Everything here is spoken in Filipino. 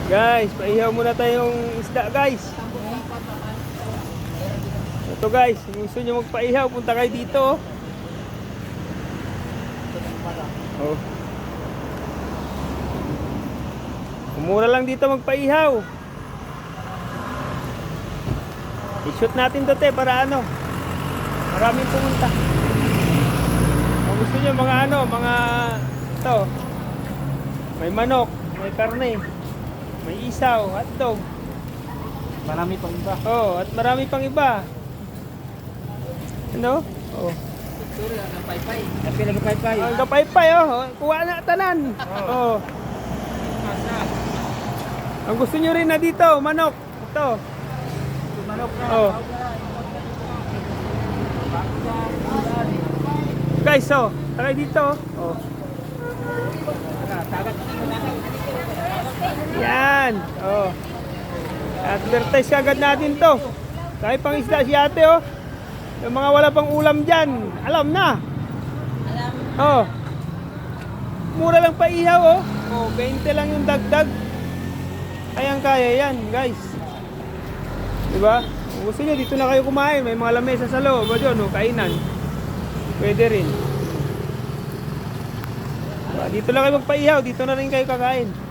Guys, paihaw muna tayong isda guys. Ito guys, kung gusto nyo magpaihaw, punta kayo dito. Oh. Mura lang dito magpaihaw. I-shoot natin to te para ano, maraming pumunta. Kung gusto nyo mga ano, mga ito, may manok, may karne, may isaw, hotdog. Marami pang iba. Oh, at marami pang iba. Ano? Oh. Sorry, ang paypay. Ang pinagpaypay. Ang kapaypay oh, kuha na tanan. Oh. Ang gusto nyo rin na dito, manok. Ito. Manok na. Oh. Guys, oh, tara dito. Oh. Yan. Oh. Advertise agad natin to. Kahit pang isda si ate, oh. Yung mga wala pang ulam dyan, alam na. Oh. Mura lang pa ihaw, oh. Oh, 20 lang yung dagdag. Kayang-kaya yan, guys. Diba? Kung gusto nyo, dito na kayo kumain. May mga lamesa sa loob. O dyan, oh, kainan. Pwede rin. Diba? Dito lang kayo magpaihaw. Dito na rin kayo kakain.